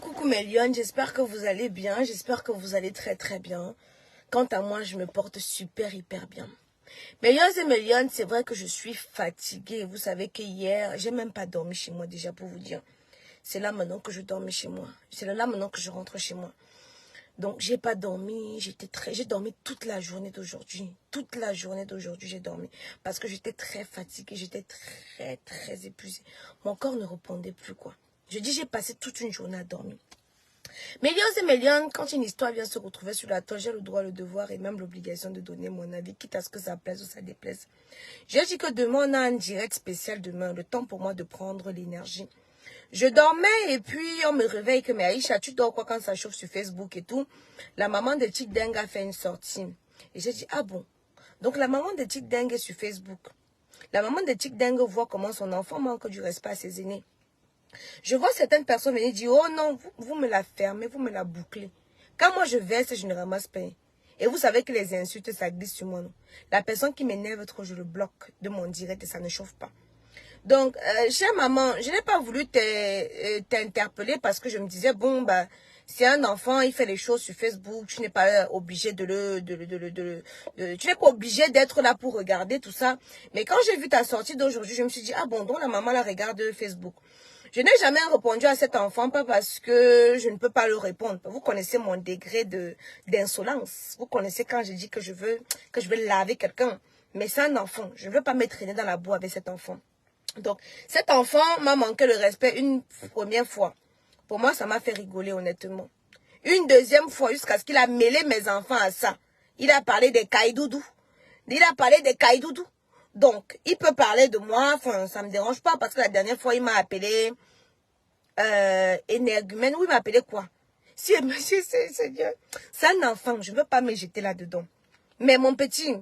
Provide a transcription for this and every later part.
coucou mes lions, j'espère que vous allez bien, j'espère que vous allez très très bien. Quant à moi, je me porte super hyper bien. Mes lions et mes lions, c'est vrai que je suis fatiguée. Vous savez que hier, j'ai même pas dormi chez moi déjà pour vous dire. C'est là maintenant que je dormais chez moi. C'est là maintenant que je rentre chez moi. Donc j'ai pas dormi, j'ai dormi toute la journée d'aujourd'hui. Toute la journée d'aujourd'hui, j'ai dormi parce que j'étais très fatiguée, j'étais très épuisée. Mon corps ne répondait plus quoi. Je dis j'ai passé toute une journée à dormir. Mes lions et mes lions, quand une histoire vient se retrouver sur la toile, j'ai le droit, le devoir et même l'obligation de donner mon avis, quitte à ce que ça plaise ou ça déplaise. J'ai dit que demain, on a un direct spécial demain, le temps pour moi de prendre l'énergie. Je dormais et puis on me réveille que mais Aïcha, tu dors quoi quand ça chauffe sur Facebook et tout. La maman de Tic Dengue a fait une sortie. Et j'ai dit, ah bon. Donc la maman de Tic Dengue est sur Facebook. La maman de Tic Dengue voit comment son enfant manque du respect à ses aînés. Je vois certaines personnes venir dire, oh non, vous me la fermez, vous me la bouclez. Quand moi je verse, je ne ramasse pas. Et vous savez que les insultes, ça glisse sur moi. Non? La personne qui m'énerve trop, je le bloque de mon direct et ça ne chauffe pas. Donc, chère maman, je n'ai pas voulu t'interpeller parce que je me disais, bon, bah, c'est un enfant, il fait les choses sur Facebook, tu n'es pas obligé tu n'es pas obligé d'être là pour regarder tout ça. Mais quand j'ai vu ta sortie d'aujourd'hui, je me suis dit, ah bon, donc la maman la regarde Facebook. Je n'ai jamais répondu à cet enfant, pas parce que je ne peux pas le répondre. Vous connaissez mon degré d'insolence. Vous connaissez quand je dis que je veux laver quelqu'un. Mais c'est un enfant. Je ne veux pas me traîner dans la boue avec cet enfant. Donc, cet enfant m'a manqué le respect une première fois. Pour moi, ça m'a fait rigoler, honnêtement. Une deuxième fois, jusqu'à ce qu'il a mêlé mes enfants à ça. Il a parlé des caïdoudous. Donc, il peut parler de moi, enfin, ça me dérange pas, parce que la dernière fois, il m'a appelé énergumène. Oui, il m'a appelé quoi? Si, monsieur, c'est un enfant, je ne veux pas me jeter là-dedans. Mais mon petit,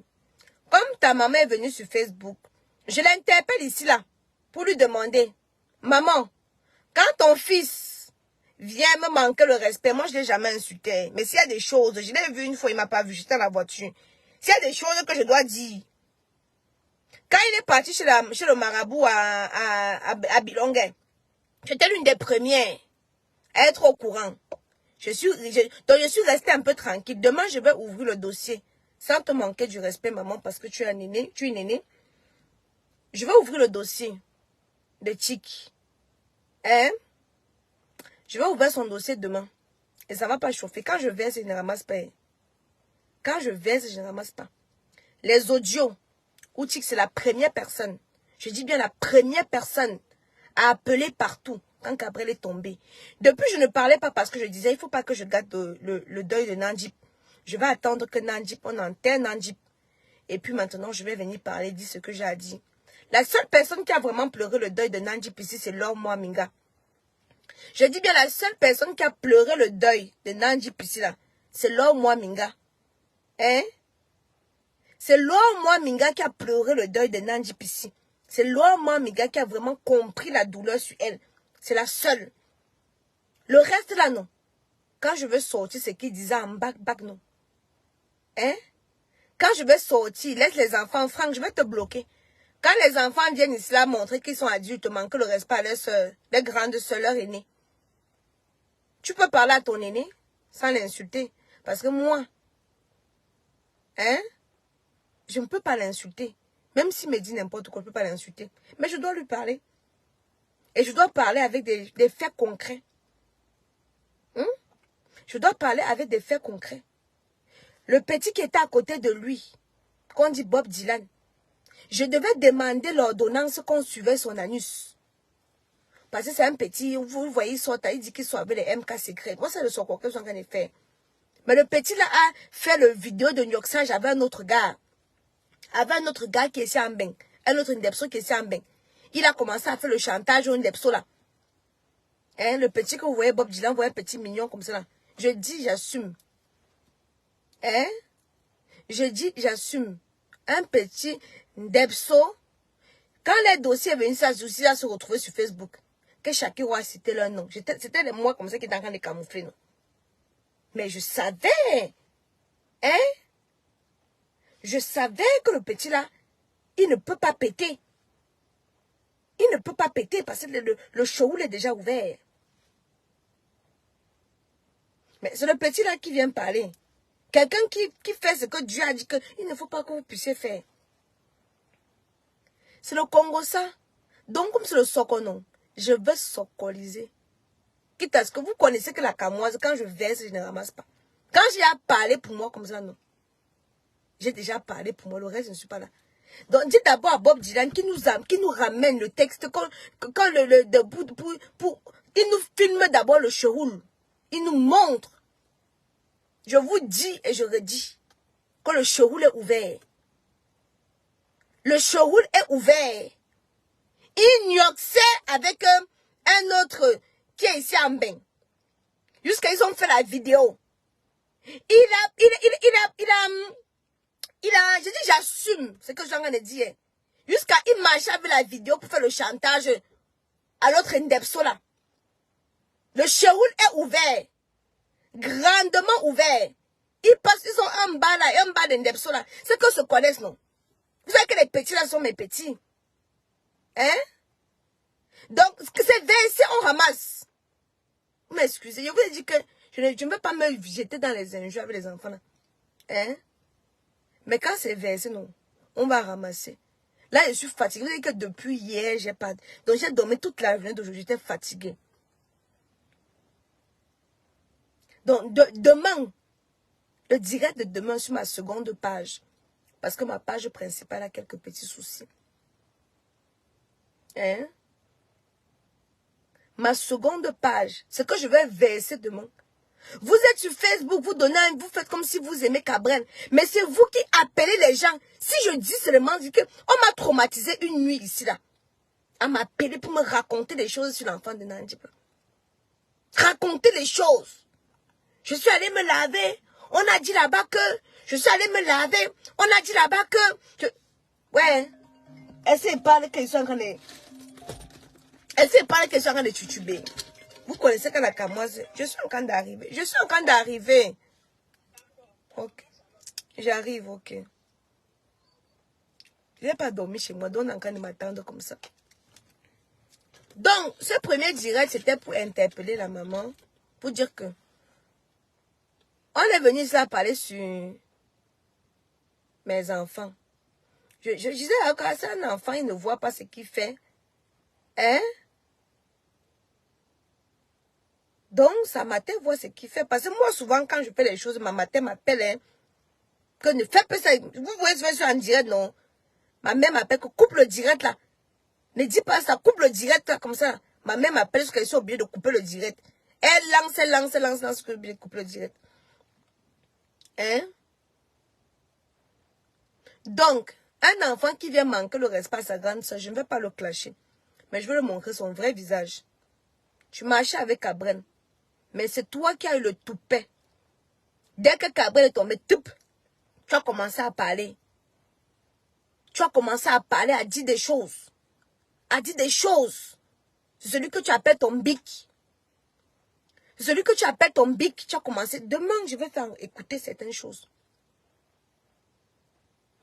comme ta maman est venue sur Facebook, je l'interpelle ici, là, pour lui demander, maman, quand ton fils vient me manquer le respect, moi je ne l'ai jamais insulté, mais s'il y a des choses, je l'ai vu une fois, il ne m'a pas vu, j'étais dans la voiture. S'il y a des choses que je dois dire, quand il est parti chez le marabout à Bilongue, j'étais l'une des premières à être au courant. Donc je suis restée un peu tranquille. Demain, je vais ouvrir le dossier, sans te manquer du respect, maman, parce que tu es une aînée. Je vais ouvrir le dossier de Tic. Hein? Je vais ouvrir son dossier demain. Et ça ne va pas chauffer. Quand je verse, je ne ramasse pas. Quand je verse, je ne ramasse pas. Les audios, où Tic, c'est la première personne. Je dis bien la première personne à appeler partout quand Gabriel est tombé. Depuis, je ne parlais pas parce que je disais, il ne faut pas que je gâte le deuil de Nandip. Je vais attendre que Nandip, on enterre Nandip. Et puis maintenant, je vais venir parler, dire ce que j'ai à dire. La seule personne qui a vraiment pleuré le deuil de Nandip ici, c'est Laure Mwaminga. Je dis bien la seule personne qui a pleuré le deuil de Nandip ici, là, c'est Laure Mwaminga. Hein? C'est Laure Mwaminga qui a pleuré le deuil de Nandip ici. C'est Laure Mwaminga qui a vraiment compris la douleur sur elle. C'est la seule. Le reste là, non. Quand je veux sortir, c'est qu'il disait en bac, non. Hein? Quand je vais sortir, laisse les enfants, Franck, je vais te bloquer. Quand les enfants viennent ici là montrer qu'ils sont adultes, manquent le respect à leurs soeurs, les grandes soeurs, leurs aînés. Tu peux parler à ton aîné sans l'insulter. Parce que moi, hein, je ne peux pas l'insulter. Même s'il me dit n'importe quoi, je ne peux pas l'insulter. Mais je dois lui parler. Et je dois parler avec des faits concrets. Je dois parler avec des faits concrets. Le petit qui était à côté de lui, qu'on dit Bob Dylan, je devais demander l'ordonnance qu'on suivait son anus. Parce que c'est un petit, vous voyez, il dit qu'il soit avec les MK secrets. Moi, c'est le son que je suis en train de faire. Mais le petit là a fait le vidéo de New York Sage avec un autre gars. Avec un autre gars qui est ici en bain. Un autre Ndepso qui est ici en bain. Il a commencé à faire le chantage au Ndepso là. Hein, le petit que vous voyez, Bob Dylan, vous voyez un petit mignon comme ça là. Je dis, j'assume. Hein? Je dis, j'assume. Un petit Ndepso. Quand les dossiers venaient à se retrouver sur Facebook, que chacun a cité leur nom. C'était moi comme ça qui étaient en train de camoufler, non? Mais je savais. Hein? Je savais que le petit là, il ne peut pas péter. Il ne peut pas péter parce que le show est déjà ouvert. Mais c'est le petit là qui vient parler. Quelqu'un qui fait ce que Dieu a dit qu'il ne faut pas que vous puissiez faire. C'est le Congo ça. Donc comme c'est le Sokonon, je veux socoliser. Quitte à ce que vous connaissez que la camoise, quand je verse, je ne ramasse pas. Quand j'ai à parler pour moi comme ça, non. J'ai déjà parlé pour moi, le reste, je ne suis pas là. Donc, dites d'abord à Bob Dylan qui nous ramène le texte. Il nous filme d'abord le cheroul. Il nous montre. Je vous dis et je redis que le cheroul est ouvert. Le cheroul est ouvert. Il nioxait avec un autre qui est ici en bain. Jusqu'à ils ont fait la vidéo. Je dis j'assume ce que je suis en train de dire. Jusqu'à il marchait avec la vidéo pour faire le chantage à l'autre Ndepso là. Le cheroul est ouvert. Grandement ouvert. Ils sont en bas là et en bas de Ndepso là. C'est que se connaissent non. Vous savez que les petits là sont mes petits. Hein? Donc, c'est versé, on ramasse. Vous m'excusez, je vous ai dit que je ne peux pas me jeter dans les injures avec les enfants là. Hein? Mais quand c'est versé, non, on va ramasser. Là, je suis fatiguée. Vous savez que depuis hier, j'ai pas... Donc, j'ai dormi toute la journée d'aujourd'hui. J'étais fatiguée. Donc, demain, le direct de demain sur ma seconde page. Parce que ma page principale a quelques petits soucis. Hein? Ma seconde page, ce que je vais verser demain. Vous êtes sur Facebook, vous faites comme si vous aimez Cabrel. Mais c'est vous qui appelez les gens. Si je dis seulement que on m'a traumatisé une nuit ici là. On m'a appelé pour me raconter des choses sur l'enfant de Nandip. Raconter les choses. Je suis allée me laver. On a dit là-bas que... Je suis allée me laver. On a dit là-bas que... Ouais. Elle sait pas qu'ils sont en train de... Elle sait pas qu'ils sont en train de tutuber. Vous connaissez quand la camoise... Je suis en train d'arriver. Je suis en train d'arriver. Ok. J'arrive, ok. Je n'ai pas dormi chez moi. Donc on est en train de m'attendre comme ça. Donc, ce premier direct, c'était pour interpeller la maman. Pour dire que... On est venu là parler sur... mes enfants. Je disais, quand c'est un enfant, il ne voit pas ce qu'il fait. Hein? Donc, sa matin voit ce qu'il fait. Parce que moi, souvent, quand je fais les choses, ma matin m'appelle, hein, que ne fais pas ça. Vous voyez, je suis en direct, non? Ma mère m'appelle, que coupe le direct, là. Ne dis pas ça, coupe le direct, là, comme ça. Ma mère m'appelle, parce qu'elle est obligée de couper le direct. Elle lance, que je suis obligée de couper le direct. Hein? Donc, un enfant qui vient manquer le respect à sa grande soeur, je ne vais pas le clasher. Mais je veux lui montrer son vrai visage. Tu marchais avec Cabrel. Mais c'est toi qui as eu le toupet. Dès que Cabrel est tombé, tu as commencé à parler. Tu as commencé à parler, à dire des choses. À dire des choses. C'est celui que tu appelles ton bic. C'est celui que tu appelles ton bic. Tu as commencé. Demain, je vais faire écouter certaines choses.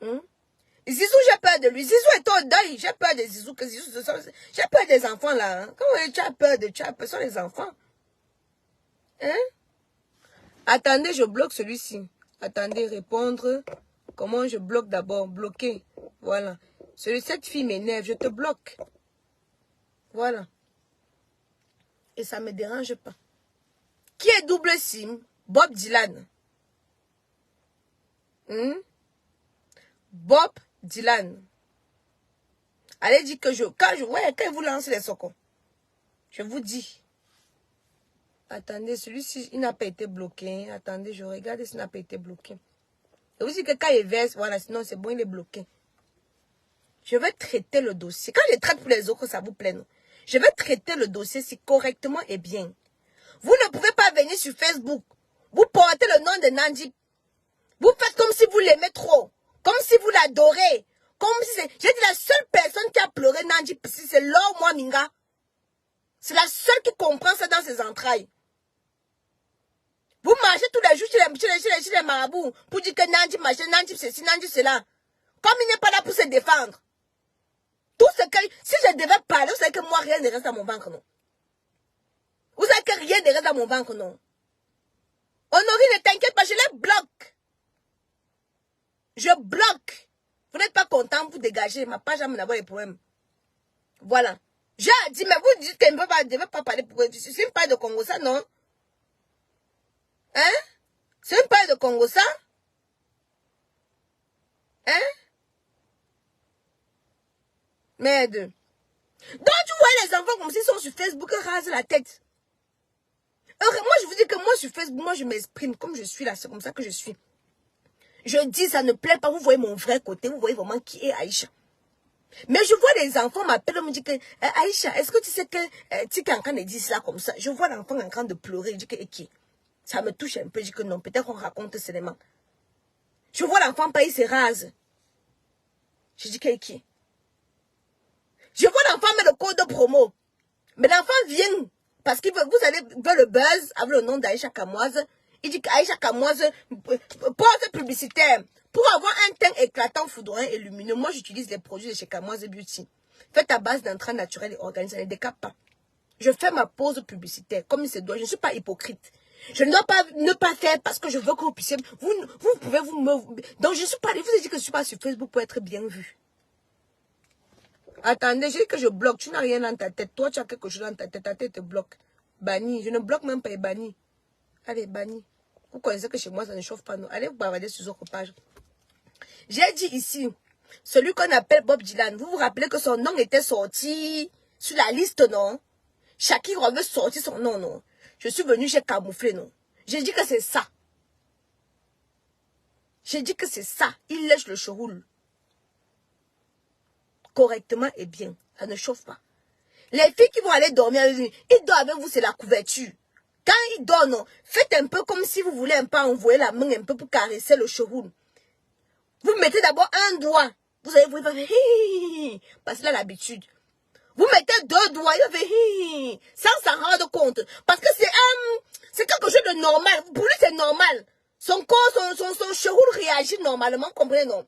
Zizou, j'ai peur de lui. Zizou est au deuil. J'ai peur de Zizou. J'ai peur des enfants là. Hein? Comment tu as peur de... Tu as peur, ce sont les enfants. Hein? Attendez, je bloque celui-ci. Attendez, répondre. Comment je bloque d'abord? Bloquer. Voilà. Cette fille m'énerve. Je te bloque. Voilà. Et ça ne me dérange pas. Qui est double SIM? Bob Dylan. Bob Dylan. Allez dire que quand vous lancez les socons, je vous dis. Attendez, celui-ci, il n'a pas été bloqué. Attendez, je regarde s'il n'a pas été bloqué. Et vous dites que quand il verse, voilà, sinon c'est bon, il est bloqué. Je vais traiter le dossier. Quand je traite pour les autres, ça vous plaît, non? Je vais traiter le dossier si correctement et bien. Vous ne pouvez pas venir sur Facebook. Vous portez le nom de Nandip. Vous faites comme si vous l'aimez trop. Comme si vous l'adorez. Comme si c'est... J'ai dit la seule personne qui a pleuré Nandip, c'est Laure Moaminga. C'est la seule qui comprend ça dans ses entrailles. Vous marchez tous les jours chez les marabouts pour dire que Nandip machin, Nandip ceci, Nandip cela. Comme il n'est pas là pour se défendre. Tout ce que... Si je devais parler, vous savez que moi, rien ne reste dans mon ventre, non? Vous savez que rien ne reste dans mon ventre, non? Honorine, ne t'inquiète pas, je les bloque. Je bloque. Vous n'êtes pas content, vous dégagez. Ma page va m'avoir les problèmes. Voilà. J'ai dit, mais vous dites que je ne veux pas parler pour... C'est une page de Congo, ça, non? Hein? C'est une page de Congo, ça? Hein? Merde. Donc, tu vois les enfants comme s'ils sont sur Facebook, ils rasent la tête. Alors, moi, je vous dis que moi, sur Facebook, moi, je m'exprime comme je suis là. C'est comme ça que je suis. Je dis, ça ne plaît pas. Vous voyez mon vrai côté. Vous voyez vraiment qui est Aïcha. Mais je vois les enfants m'appeler, me disent que Aïcha, est-ce que tu sais que Tikankan dit cela comme ça? Je vois l'enfant en train de pleurer. Je dis que qui? Ça me touche un peu. Je dis que non, peut-être qu'on raconte seulement. Je vois l'enfant pas, il se rase. Je dis que qui? Je vois l'enfant mettre le code promo. Mais l'enfant vient parce qu'il veut, vous allez voir le buzz avec le nom d'Aïcha Kamoise. Il dit qu'Aïcha Kamoise porte publicitaire. Pour avoir un teint éclatant, foudroyant et lumineux, moi j'utilise les produits de chez Kamoise Beauty. Faites à base d'intrants naturels et organiques, ça ne décape pas. Je fais ma pause publicitaire comme il se doit. Je ne suis pas hypocrite. Je ne dois pas ne pas faire parce que je veux que vous puissiez. Vous pouvez vous me. Donc je ne suis pas. Je vous ai dit que je ne suis pas sur Facebook pour être bien vu. Attendez, j'ai dit que je bloque. Tu n'as rien dans ta tête. Toi, tu as quelque chose dans ta tête. Ta tête te bloque. Banni. Je ne bloque même pas les bannis. Allez, banni. Vous connaissez que chez moi, ça ne chauffe pas. Non. Allez vous bavarder sur votre page. J'ai dit ici, celui qu'on appelle Bob Dylan. Vous vous rappelez que son nom était sorti sur la liste, non? Shakira veut sortir son nom, non? Je suis venue, j'ai camouflé, non? J'ai dit que c'est ça. J'ai dit que c'est ça. Il lèche le choroul. Correctement et bien. Ça ne chauffe pas. Les filles qui vont aller dormir avec lui, ils dorment avec vous, c'est la couverture. Quand ils dorment, non, faites un peu comme si vous voulez un peu envoyer la main un peu pour caresser le choroul. Vous mettez d'abord un doigt. Vous allez vous faire parce qu'il a l'habitude. Vous mettez deux doigts, il fait sans s'en rendre compte. Parce que c'est quelque chose de normal. Pour lui, c'est normal. Son corps, son choroul réagit normalement, comprenez, non?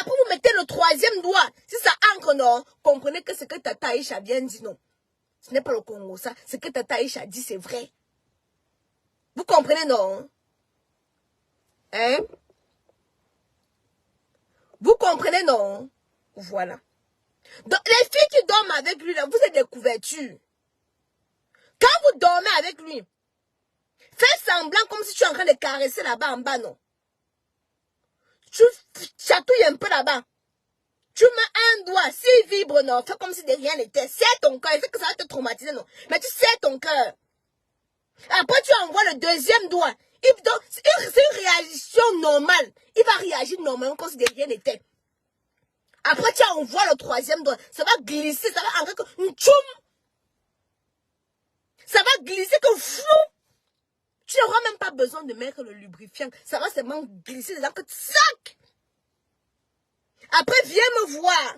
Après, vous mettez le troisième doigt. Si ça ancre, non, comprenez que ce que Tata Aïcha vient dit, non. Ce n'est pas le Congo, ça. Ce que Tata Aïcha dit, c'est vrai. Vous comprenez, non? Hein? Vous comprenez, non? Voilà. Donc, les filles qui dorment avec lui, là, vous êtes des couvertures. Quand vous dormez avec lui, faites semblant comme si tu es en train de caresser là-bas en bas, non? Tu chatouilles un peu là-bas. Tu mets un doigt, s'il vibre, non, fais comme si de rien n'était. Serre ton cœur, il fait que ça va te traumatiser, non. Mais tu serres ton cœur. Après, tu envoies le deuxième doigt. C'est une réaction normale. Il va réagir normalement comme si de rien n'était. Après, tu envoies le troisième doigt. Ça va glisser, ça va entrer comme une tchoum. Ça va glisser comme fou. Tu n'auras même pas besoin de mettre le lubrifiant. Ça va seulement glisser dedans que sac. Après, viens me voir.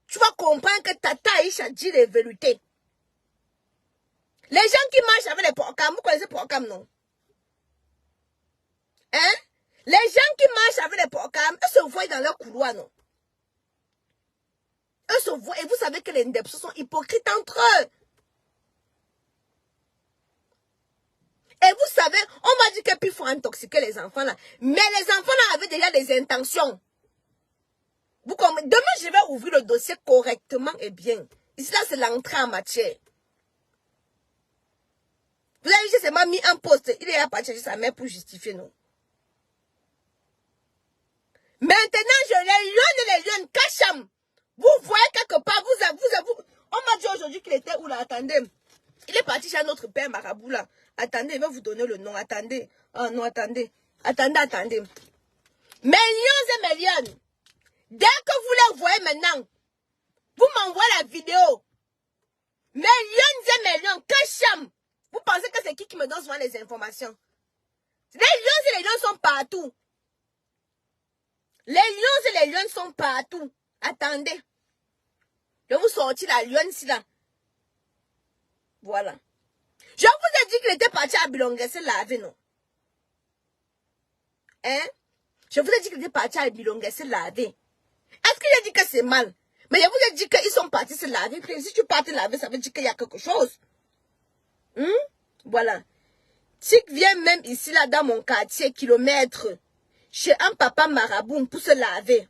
Tu vas comprendre que Tata Aïcha dit les vérités. Les gens qui marchent avec les porcams, vous connaissez porcam, non? Hein? Les gens qui marchent avec les porcams, eux se voient dans leur couloir, non? Eux se voient, et vous savez que les ndepsos sont hypocrites entre eux. Et vous savez, on va dire que puis il faut intoxiquer les enfants là. Mais les enfants là avaient déjà des intentions. Vous comprenez? Demain, je vais ouvrir le dossier correctement et bien. Ici là, c'est l'entrée en matière. Vous avez dit, c'est m'a mis un poste. Il est à partir de sa mère pour justifier, non? Maintenant, je les lionne, cacham. Vous voyez quelque part, vous. On m'a dit aujourd'hui qu'il était où là? Attendez. Il est parti chez notre père marabout là. Attendez, il va vous donner le nom. Attendez. Oh non, attendez. Attendez. Mes lions et mes lionnes. Dès que vous les voyez maintenant, vous m'envoyez la vidéo. Mes lions et mes lions, cacham. Vous pensez que c'est qui me donne souvent les informations? Les lions et les lions sont partout. Les lions et les lions sont partout. Attendez. Je vais vous sortir la lionne ici là. Voilà. Je vous ai dit qu'il était parti à Bilongué se laver, non? Hein? Je vous ai dit qu'il était parti à Bilongué se laver. Est-ce qu'il a dit que c'est mal? Mais je vous ai dit qu'ils sont partis se laver. Puis si tu pars te laver, ça veut dire qu'il y a quelque chose. Voilà. Si vient même ici, là, dans mon quartier, kilomètre, chez un papa marabout pour se laver,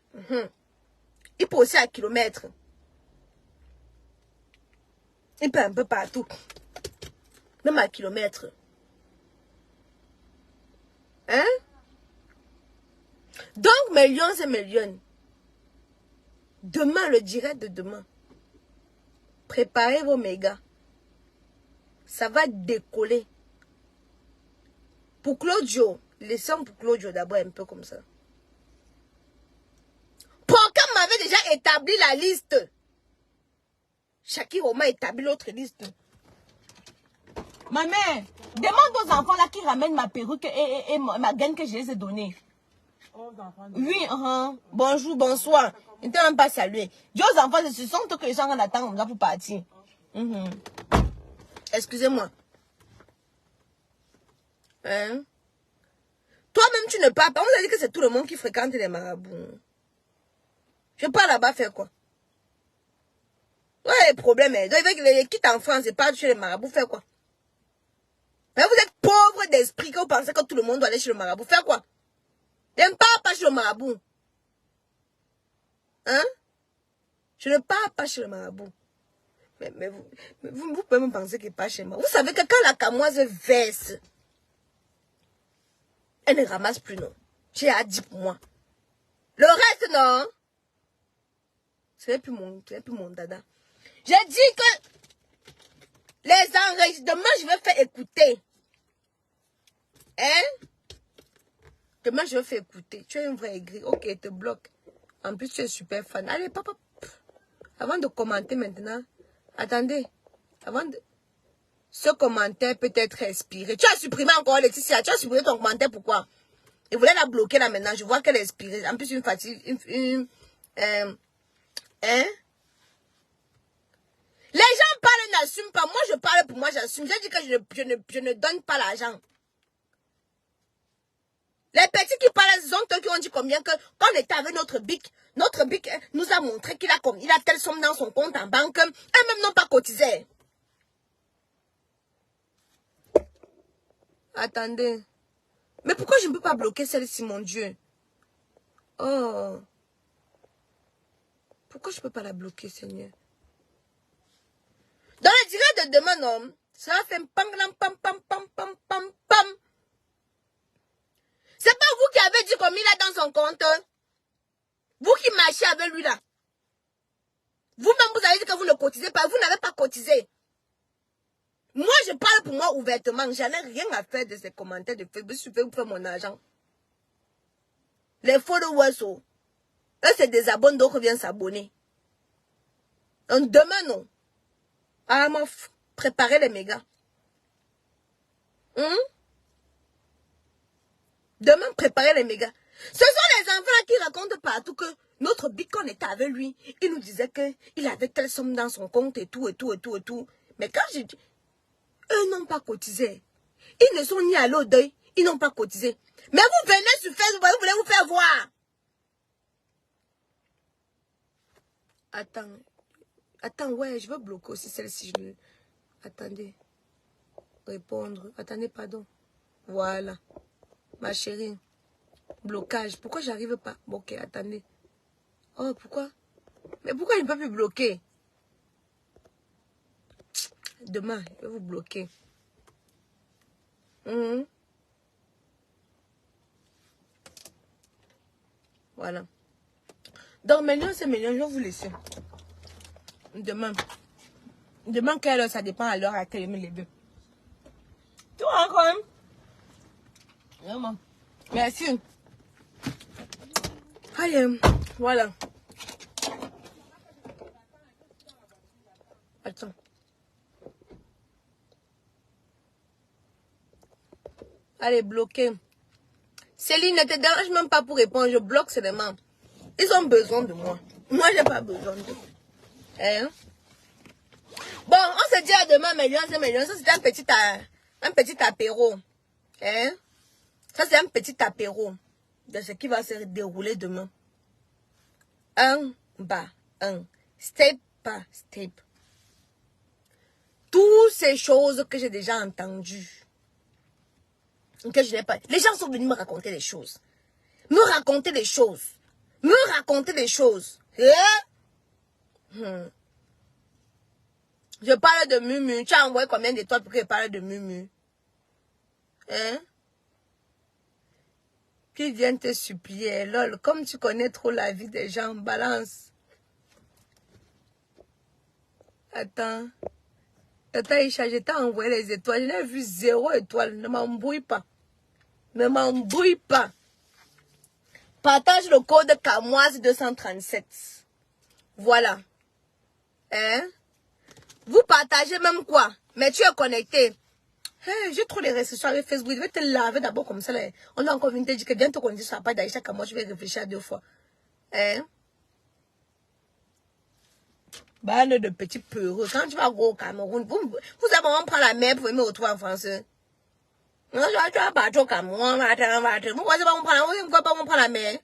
il peut aussi à kilomètre. Il peut un peu partout. Même à kilomètre. Hein? Donc, mes lions et mes lionnes. Demain, le direct de demain. Préparez vos mégas. Ça va décoller. Pour Claudio, laissons pour Claudio d'abord un peu comme ça. Pourquoi m'avait déjà établi la liste? Shakira m'a établi l'autre liste. Ma mère, demande aux enfants là qui ramènent ma perruque et ma gaine que je les ai donnée. Oui, bonjour, bonsoir. Ils ne t'ont même pas salué. Dis aux enfants, ce sont eux que les gens en attendent pour partir. Excusez-moi. Hein? Toi-même, tu ne parles pas. On vous a dit que c'est tout le monde qui fréquente les marabouts. Je pars là-bas faire quoi? Ouais, le problème est, donc, il quitte en France et part chez les marabouts, faire quoi? Mais vous êtes pauvre d'esprit que vous pensez que tout le monde doit aller chez le marabout. Faire quoi? Je ne pars pas chez le marabout. Hein? Je ne pars pas chez le marabout. Mais vous pouvez me penser qu'il n'est pas chez moi. Vous savez que quand la camoise verse, elle ne ramasse plus, non. J'ai dit pour moi. Le reste, non. Ce n'est plus mon dada. J'ai dit que les enregistrements, je vais faire écouter. Hein? Demain, je vais faire écouter. Tu es un vrai aigri. Ok, il te bloque. En plus, tu es super fan. Allez, papa. Avant de commenter maintenant. Attendez. Avant de... Ce commentaire peut être expiré. Tu as supprimé encore Laetitia. Tu as supprimé ton commentaire. Pourquoi? Il voulait la bloquer là maintenant. Je vois qu'elle est expirée. En plus, une fatigue. Hein? Les gens parlent, n'assument pas. Moi, je parle pour moi, j'assume. J'ai dit que je ne donne pas l'argent. Les petits qui parlent, ce sont eux qui ont dit combien que quand on était avec notre BIC nous a montré qu'il a telle somme dans son compte en banque. Eux-mêmes n'ont pas cotisé. Attendez. Mais pourquoi je ne peux pas bloquer celle-ci, mon Dieu? Oh. Pourquoi je ne peux pas la bloquer, Seigneur? Dans le direct de demain, non, ça va faire pam, pam, pam, pam, pam, pam, pam. C'est pas vous qui avez dit combien il a dans son compte. Vous qui marchez avec lui là. Vous-même, vous avez dit que vous ne cotisez pas. Vous n'avez pas cotisé. Moi, je parle pour moi ouvertement. J'en ai rien à faire de ces commentaires de Facebook. Je vais vous faire mon argent. Les followers, eux, c'est des abonnés, d'autres viennent s'abonner. Donc, demain, non. Ah, moi, préparez les mégas. Demain, préparez les mégas. Ce sont les enfants qui racontent partout que notre Bitcoin était avec lui. Il nous disait qu'il avait telle somme dans son compte et tout, et tout, et tout, et tout. Mais quand je dis, eux n'ont pas cotisé. Ils ne sont ni allés au deuil, ils n'ont pas cotisé. Mais vous venez sur Facebook, vous voulez vous faire voir. Attends, ouais, je veux bloquer aussi celle-ci. Attendez. Répondre. Attendez, pardon. Voilà. Ma chérie. Blocage. Pourquoi j'arrive pas? Bon, ok, attendez. Oh, pourquoi? Mais pourquoi je ne peux plus bloquer? Demain, je vais vous bloquer. Voilà. Donc, maintenant, c'est millions, je vais vous laisser. Demain. Demain, quelle heure? Ça dépend à l'heure à laquelle je me lève. Tu vois, quand même? Vraiment. Merci. Allez, voilà. Attends. Allez, bloquer. Céline, ne te dérange même pas pour répondre. Je bloque seulement. Ils ont besoin de moi. Moi, j'ai pas besoin d'eux. Hein? Bon, on se dit à demain, millions. Ça, c'est un petit apéro. Hein? Ça, c'est un petit apéro de ce qui va se dérouler demain. Un bas, un. Step par step. Toutes ces choses que j'ai déjà entendues. que je n'ai pas. Les gens sont venus me raconter des choses. Me raconter des choses. Me raconter des choses. Je parle de Mumu. Tu as envoyé combien d'étoiles pour que je parle de Mumu? Hein? Qui viennent te supplier, lol. Comme tu connais trop la vie des gens, balance. Attends. Tata Isha, je t'ai envoyé les étoiles. Je n'ai vu 0 étoile. Ne m'embrouille pas. Ne m'embrouille pas. Partage le code Kamoise 237. Voilà. Hein? Vous partagez même quoi? Mais tu es connecté. Hey, j'ai trop de restrictions avec Facebook. Je vais te laver d'abord comme ça. Là. On a encore venu te dire que viens te connecter sur la page d'Aïcha Kamoise. Je vais réfléchir à 2 fois. Hein? Bande de petits peureux. Quand tu vas au Cameroun, vous avez vraiment prendre la mer pour me retrouver en France. Non, tu vas battre au Cameroun. Pourquoi pas prendre la mer?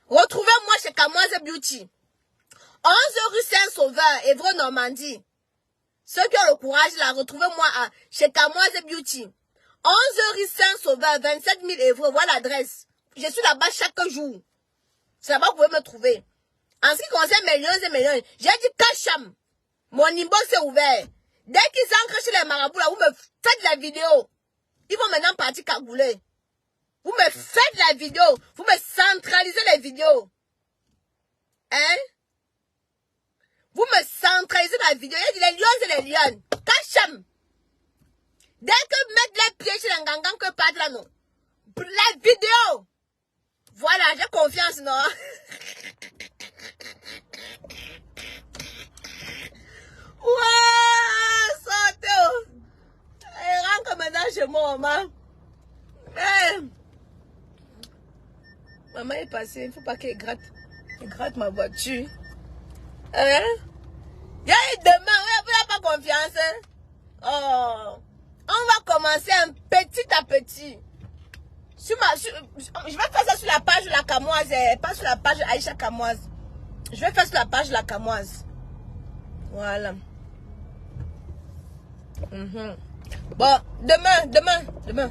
Retrouvez-moi chez Kamoise Beauty. 11 rue Saint-Sauveur, Évreux, Normandie. Ceux qui ont le courage, là, retrouvez-moi chez Kamoise Beauty. 11 rue Saint-Sauveur, 27 000 Évreux. Voilà l'adresse. Je suis là-bas chaque jour. C'est là-bas que vous pouvez me trouver. En ce qui concerne mes liens et mes liens, j'ai dit Kacham. Mon inbox est ouvert. Dès qu'ils entrent chez les marabouts, là, vous me faites la vidéo. Ils vont maintenant partir cagouler. Vous me faites la vidéo. Vous me centralisez les vidéos. Hein? Vous me centralisez la vidéo. Il y a des lions et les lions. Kacham. Dès que mettre les pieds chez les gangans que partent là, non. La vidéo. Voilà, j'ai confiance, non? Ouah, sortez. Rentre maintenant chez moi, maman. Hey. Maman est passée, il ne faut pas qu'elle gratte. Elle gratte ma voiture. Hein? Il y a demain, vous n'avez pas confiance. Hein? Oh. On va commencer un petit à petit. Je vais faire ça sur la page de la Kamoise, pas sur la page Aïcha Kamoise. Je vais faire sur la page de la Kamoise. Voilà. Bon, demain.